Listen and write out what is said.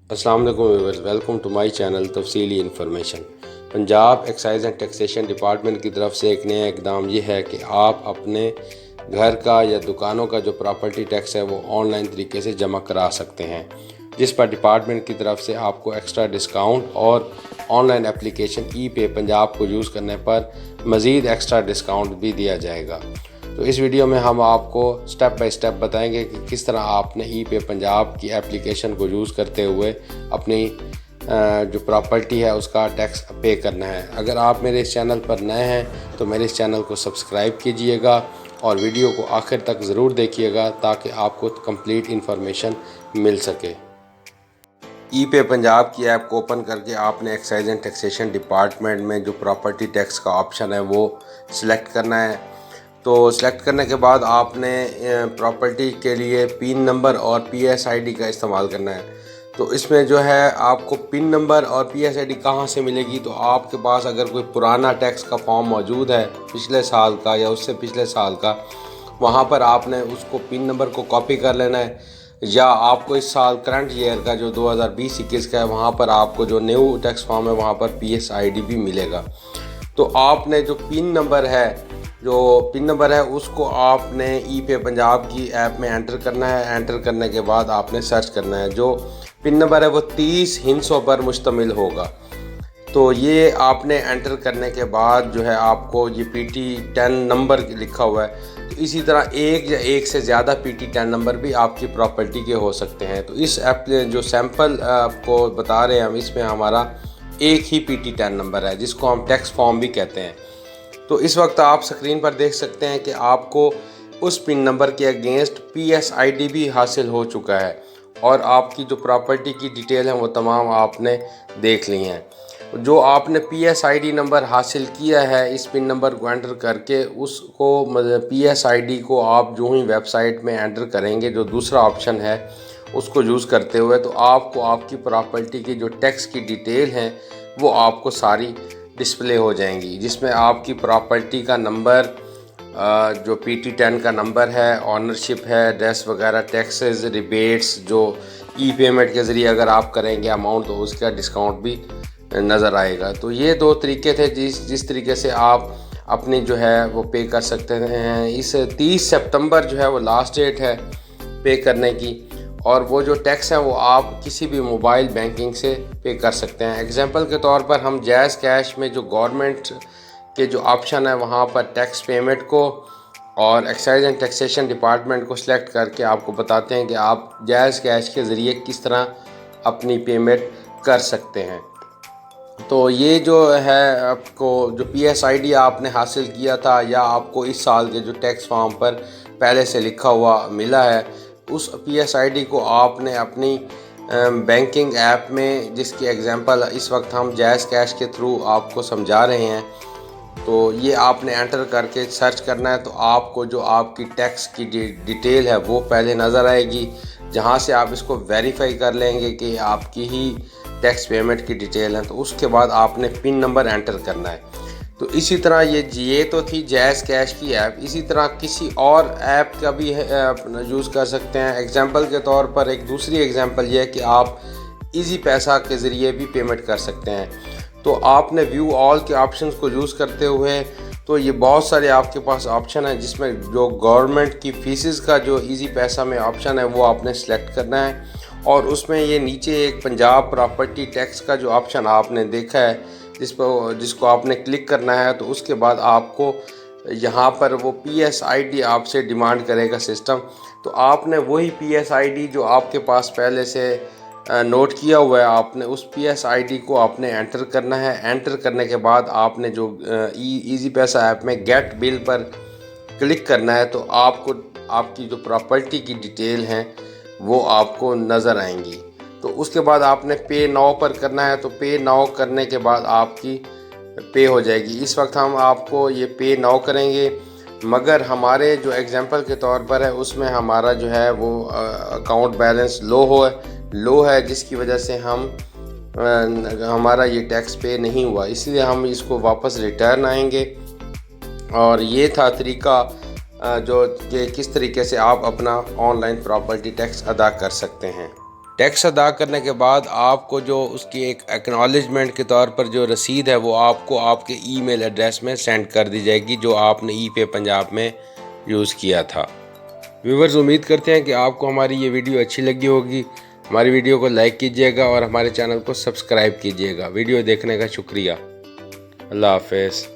अस्सलाम वालेकुम viewers, welcome to my channel तफसीली information. Punjab excise and taxation department की तरफ से एक नया इकदाम ये है कि आप अपने घर का या दुकानों का जो प्रॉपर्टी टैक्स है वो ऑनलाइन तरीके से जमा करा सकते हैं, जिस पर डिपार्टमेंट की तरफ से आपको एक्स्ट्रा डिस्काउंट और ऑनलाइन एप्लीकेशन ई पे पंजाब को यूज़ करने पर मज़ीद एक्स्ट्रा डिस्काउंट भी दिया जाएगा। तो इस वीडियो में हम आपको स्टेप बाय स्टेप बताएंगे कि किस तरह आपने ई पे पंजाब की एप्लीकेशन को यूज़ करते हुए अपनी जो प्रॉपर्टी है उसका टैक्स पे करना है। अगर आप मेरे इस चैनल पर नए हैं तो मेरे इस चैनल को सब्सक्राइब कीजिएगा और वीडियो को आखिर तक ज़रूर देखिएगा ताकि आपको कंप्लीट इन्फॉर्मेशन मिल सके। ई पे पंजाब की ऐप को ओपन करके आपने एक्साइज एंड टैक्सेशन डिपार्टमेंट में जो प्रॉपर्टी टैक्स का ऑप्शन है वो सिलेक्ट करना है। तो सिलेक्ट करने के बाद आपने प्रॉपर्टी के लिए पिन नंबर और PSID का इस्तेमाल करना है। तो इसमें जो है आपको पिन नंबर और PSID कहाँ से मिलेगी, तो आपके पास अगर कोई पुराना टैक्स का फॉर्म मौजूद है पिछले साल का या उससे पिछले साल का, वहाँ पर आपने उसको पिन नंबर को कॉपी कर लेना है, या आपको इस साल करंट ईयर का जो 2020-21 का है वहाँ पर आपको जो न्यू टैक्स फॉर्म है वहाँ पर PSID भी मिलेगा। तो आपने जो पिन नंबर है उसको आपने ई पे पंजाब की ऐप में एंटर करना है। एंटर करने के बाद आपने सर्च करना है। जो पिन नंबर है वो 30 हिंसों पर मुश्तमिल होगा। तो ये आपने एंटर करने के बाद जो है आपको ये PT10 नंबर लिखा हुआ है। तो इसी तरह एक या एक से ज़्यादा PT10 नंबर भी आपकी प्रॉपर्टी के हो सकते हैं। तो इस ऐप जो सैंपल आपको बता रहे हैं हम, इसमें हमारा एक ही PT10 नंबर है जिसको हम टैक्स फॉर्म भी कहते हैं। तो इस वक्त आप स्क्रीन पर देख सकते हैं कि आपको उस पिन नंबर के अगेंस्ट PSID भी हासिल हो चुका है और आपकी जो प्रॉपर्टी की डिटेल है वो तमाम आपने देख ली हैं। जो आपने PSID नंबर हासिल किया है इस पिन नंबर को एंटर करके, उसको PSID को आप जो ही वेबसाइट में एंटर करेंगे, जो दूसरा ऑप्शन है उसको यूज़ करते हुए, तो आपको आपकी प्रॉपर्टी की जो टैक्स की डिटेल हैं वो आपको सारी डिस्प्ले हो जाएंगी, जिसमें आपकी प्रॉपर्टी का नंबर, जो PT10 का नंबर है, ऑनरशिप है, एड्रेस वगैरह, टैक्सेस, रिबेट्स जो ई पेमेंट के ज़रिए अगर आप करेंगे अमाउंट तो उसका डिस्काउंट भी नज़र आएगा। तो ये दो तरीके थे जिस तरीके से आप अपनी जो है वो पे कर सकते हैं। इस 30 सितंबर जो है वो लास्ट डेट है पे करने की, और वो जो टैक्स है वो आप किसी भी मोबाइल बैंकिंग से पे कर सकते हैं। एग्जांपल के तौर पर हम जैज़ कैश में जो गवर्नमेंट के जो ऑप्शन है वहाँ पर टैक्स पेमेंट को और एक्साइज एंड टैक्सेशन डिपार्टमेंट को सिलेक्ट करके आपको बताते हैं कि आप जैज़ कैश के ज़रिए किस तरह अपनी पेमेंट कर सकते हैं। तो ये जो है आपको जो PSID आपने हासिल किया था या आपको इस साल के जो टैक्स फॉर्म पर पहले से लिखा हुआ मिला है, उस PSID को आपने अपनी बैंकिंग ऐप में, जिसकी एग्जांपल इस वक्त हम जैज़ कैश के थ्रू आपको समझा रहे हैं, तो ये आपने एंटर करके सर्च करना है। तो आपको जो आपकी टैक्स की डिटेल है वो पहले नज़र आएगी, जहाँ से आप इसको वेरीफाई कर लेंगे कि आपकी ही टैक्स पेमेंट की डिटेल है। तो उसके बाद आपने पिन नंबर एंटर करना है। तो इसी तरह ये तो थी जैज़ कैश की ऐप। इसी तरह किसी और ऐप का भी यूज़ कर सकते हैं। एग्जांपल के तौर पर एक दूसरी एग्जांपल ये है कि आप इजी पैसा के ज़रिए भी पेमेंट कर सकते हैं। तो आपने व्यू ऑल के ऑप्शंस को यूज़ करते हुए, तो ये बहुत सारे आपके पास ऑप्शन है जिसमें जो गवर्नमेंट की फीसिस का जो इजी पैसा में ऑप्शन है वो आपने सेलेक्ट करना है, और उसमें ये नीचे एक पंजाब प्रॉपर्टी टैक्स का जो ऑप्शन आपने देखा है जिसको आपने क्लिक करना है। तो उसके बाद आपको यहाँ पर वो PSID आपसे डिमांड करेगा सिस्टम। तो आपने वही PSID जो आपके पास पहले से नोट किया हुआ है, आपने उस PSID को आपने एंटर करना है। एंटर करने के बाद आपने जो इजी पैसा ऐप में गेट बिल पर क्लिक करना है, तो आपको आपकी जो प्रॉपर्टी की डिटेल हैं वो आपको नज़र आएंगी। तो उसके बाद आपने पे नाउ पर करना है। तो पे नाउ करने के बाद आपकी पे हो जाएगी। इस वक्त हम आपको ये पे नाउ करेंगे, मगर हमारे जो एग्जांपल के तौर पर है उसमें हमारा जो है वो अकाउंट बैलेंस लो है, जिसकी वजह से हमारा ये टैक्स पे नहीं हुआ, इसलिए हम इसको वापस रिटर्न आएंगे। और ये था तरीका जो कि किस तरीके से आप अपना ऑनलाइन प्रॉपर्टी टैक्स अदा कर सकते हैं। टैक्स अदा करने के बाद आपको जो उसकी एक एक्नॉलेजमेंट के तौर पर जो रसीद है वो आपको आपके ईमेल एड्रेस में सेंड कर दी जाएगी जो आपने ई पे पंजाब में यूज़ किया था। व्यूवर्स, उम्मीद करते हैं कि आपको हमारी ये वीडियो अच्छी लगी होगी। हमारी वीडियो को लाइक कीजिएगा और हमारे चैनल को सब्सक्राइब कीजिएगा। वीडियो देखने का शुक्रिया। अल्लाह हाफ़िज़।